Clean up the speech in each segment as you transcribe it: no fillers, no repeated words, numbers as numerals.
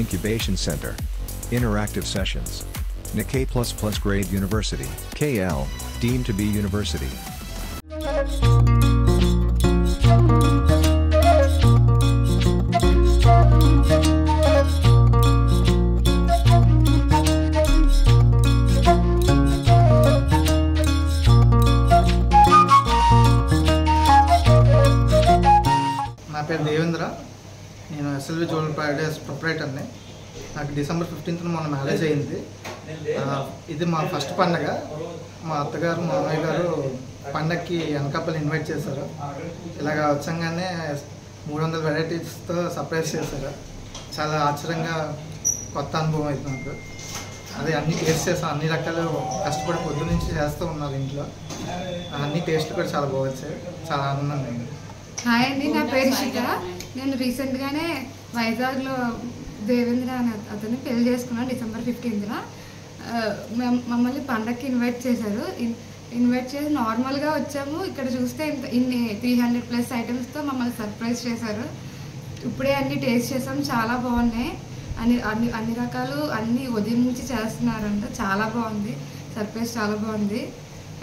Incubation Center. Interactive sessions. Nikkei++ grade university. KL, deemed to be university. నా పేరు దేవేంద్ర. నేను SLV jewellery Paradise ప్రొప్రైటర్ని. నాకు December 15th మన marriage అయింది. ఇది మా ఫస్ట్ పండగ. మా అత్తగారు మా అమ్మాయి గారు పండగకి అనకాపల్లి ఇన్వైట్ చేశారు. ఇలాగ వచ్చంగానే 300 వెరైటీస్తో సర్ప్రైజ్ చేశారు. చాలా ఆశ్చర్యంగా కొత్త అనుభవం అయితే నాకు. అదే అన్నీ టేస్ట్ చేస్తాను. అన్ని రకాలు కష్టపడి పొద్దు నుంచి చేస్తూ ఉన్నారు ఇంట్లో. అన్ని టేస్ట్లు కూడా చాలా బాగొచ్చాయి. చాలా ఆనందంగా ఉంది. హాయ్ అండి, నా పేరు శిఖ. నేను రీసెంట్గానే వైజాగ్లో దేవేంద్ర అనే అతన్ని పెళ్లి చేసుకున్నాను December 15th. మమ్మల్ని పండగకి ఇన్వైట్ చేశారు. ఇన్వైట్ చేసి నార్మల్గా వచ్చాము. ఇక్కడ చూస్తే ఇన్ని 300+ ఐటమ్స్తో మమ్మల్ని సర్ప్రైజ్ చేశారు. ఇప్పుడే అన్ని టేస్ట్ చేసాం, చాలా బాగున్నాయి. అన్ని రకాలు అన్ని ఉదయం నుంచి చేస్తున్నారంట. చాలా బాగుంది, సర్ప్రైజ్ చాలా బాగుంది.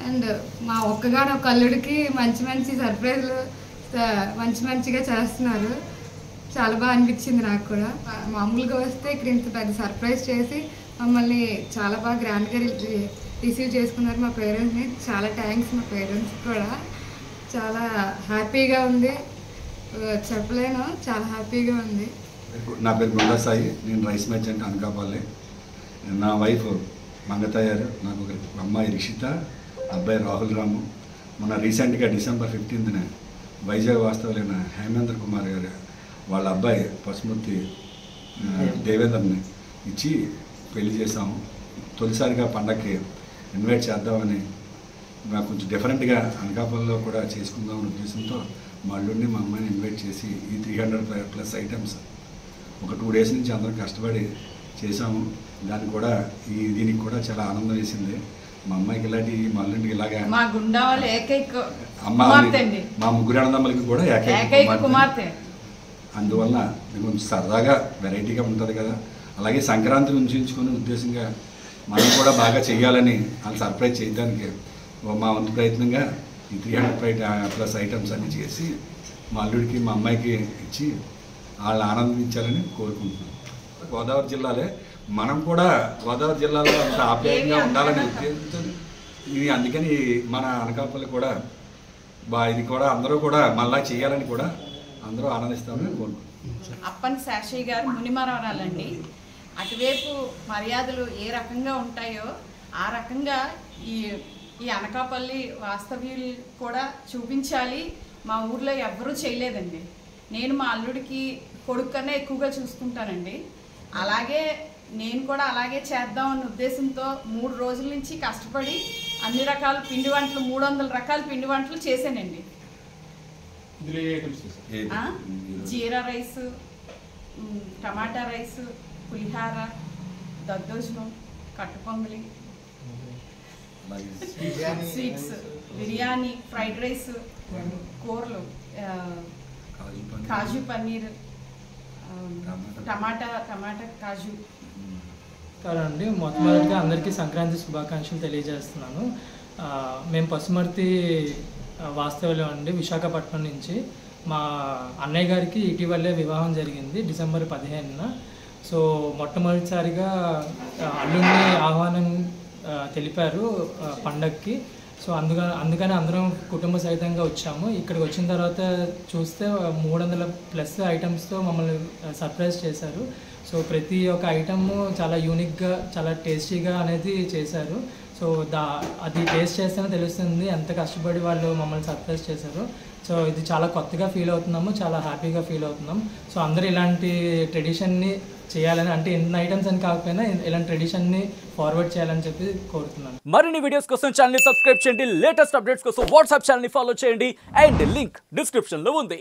అండ్ మా ఒక్కగానొక్క అల్లుడికి మంచి సర్ప్రైజ్లు మంచిగా చేస్తున్నారు. చాలా బాగా అనిపించింది నాకు కూడా. మామూలుగా వస్తే ఇక్కడ ఇంత పెద్ద సర్ప్రైజ్ చేసి మమ్మల్ని చాలా బాగా గ్రాండ్గా రిసీవ్ చేసుకున్నారు మా పేరెంట్స్ని. చాలా థ్యాంక్స్ మా పేరెంట్స్కి కూడా. చాలా హ్యాపీగా ఉంది, చెప్పలేను, చాలా హ్యాపీగా ఉంది. నా పేరు గుండా సాయి. నేను రైస్ మెర్చెంట్ అనకాపల్లి. నా వైఫ్ మంగతయ్యారు. నాకు ఒక అమ్మాయి రిషిత, అబ్బాయి రాహుల్ రాము. మొన్న రీసెంట్గా December 15th వైజాగ్ వాస్తవులైన హేమేంద్ర కుమార్ గారు వాళ్ళ అబ్బాయి పసుమూర్తి దేవేంద్రని ఇచ్చి పెళ్లి చేసాము. తొలిసారిగా పండగకి ఇన్వైట్ చేద్దామని కొంచెం డిఫరెంట్గా అనకాపల్లిలో కూడా చేసుకుందామనే ఉద్దేశంతో మా అల్లుడిని మా అమ్మాయిని ఇన్వైట్ చేసి ఈ 300+ ఐటమ్స్ ఒక 2 days నుంచి అందరం కష్టపడి చేసాము. దీనికి కూడా చాలా ఆనందం వేసింది. మా అమ్మాయికి ఇలాంటి మా అల్లుడికి ఇలాగా మా గుండా వాళ్ళ ఏకైక మా ముగ్గురు అన్నదమ్ములకి కూడా ఏకైక కుమార్తె. అందువల్ల కొంచెం సరదాగా వెరైటీగా ఉంటుంది కదా. అలాగే సంక్రాంతి ఉంచుకునే ఉద్దేశంగా మనం కూడా బాగా చేయాలని వాళ్ళు సర్ప్రైజ్ చేయడానికి మా వంతు ప్రయత్నంగా ఈ 300+ ఐటమ్స్ అన్ని చేసి మా అల్లుడికి మా అమ్మాయికి ఇచ్చి వాళ్ళు ఆనందించాలని కోరుకుంటున్నాం. గోదావరి జిల్లాలే, మనం కూడా గోదావరి జిల్లాలో అంత ఆప్యాయంగా ఉండాలని ఉద్దేశంతో ఇది. అందుకని మన అనకాపల్లి కూడా ఇది కూడా అందరూ కూడా మళ్ళా చేయాలని కూడా అందరూ ఆనందిస్తామని కోరుకుంటున్నాం. అప్పన్ శాషయ్య గారు మునిమరవరాలండి. అటువైపు మర్యాదలు ఏ రకంగా ఉంటాయో ఆ రకంగా ఈ అనకాపల్లి వాస్తవ్యులు కూడా చూపించాలి. మా ఊర్లో ఎవ్వరూ చేయలేదండి. నేను మా అల్లుడికి కొడుకు కన్నా ఎక్కువగా చూసుకుంటానండి. అలాగే నేను కూడా అలాగే చేద్దామన్న ఉద్దేశంతో 3 రోజుల నుంచి కష్టపడి అన్ని రకాల పిండి వంటలు 300 రకాల పిండి వంటలు చేశానండి. జీరా రైస్, టమాటా రైస్, పులిహార, దద్దోజనం, కట్టు పొంగలి, స్వీట్స్, బిర్యానీ, ఫ్రైడ్ రైస్, కూరలు, కాజు పన్నీర్, టమాటా కాజు. అండి, మొట్టమొదటిగా అందరికీ సంక్రాంతి శుభాకాంక్షలు తెలియజేస్తున్నాను. మేము పసుమర్తి వాస్తవ్యం అండి, విశాఖపట్నం నుంచి. మా అన్నయ్య గారికి ఇటీవలే వివాహం జరిగింది December 15న. సో మొట్టమొదటిసారిగా అల్లుడిని ఆహ్వానం తెలిపారు పండగకి. సో అందుకని అందరం కుటుంబ సహితంగా వచ్చాము. ఇక్కడికి వచ్చిన తర్వాత చూస్తే 300+ ఐటమ్స్తో మమ్మల్ని సర్ప్రైజ్ చేశారు. సో ప్రతి ఒక్క ఐటమ్ చాలా యూనిక్గా, చాలా టేస్టీగా అనేది చేశారు. సో అది టేస్ట్ చేస్తేనే తెలుస్తుంది ఎంత కష్టపడి వాళ్ళు మమ్మల్ని సర్ప్రైజ్ చేశారు. సో ఇది చాలా కొత్తగా ఫీల్ అవుతున్నాము, చాలా హ్యాపీగా ఫీల్ అవుతున్నాం. సో అందరూ ఇలాంటి ట్రెడిషన్ని చేయాలని, అంటే ఎన్ని ఐటమ్స్ అని కాకపోయినా ఇలాంటి ట్రెడిషన్ని ఫార్వర్డ్ చేయాలని చెప్పి కోరుతున్నాను. మరిన్ని వీడియోస్ కోసం ఛానల్ ని సబ్స్క్రైబ్ చేయండి. లేటెస్ట్ అప్డేట్స్ కోసం వాట్సాప్ ఛానల్ ని ఫాలో చేయండి. అండ్ లింక్ డిస్క్రిప్షన్ లో ఉంది.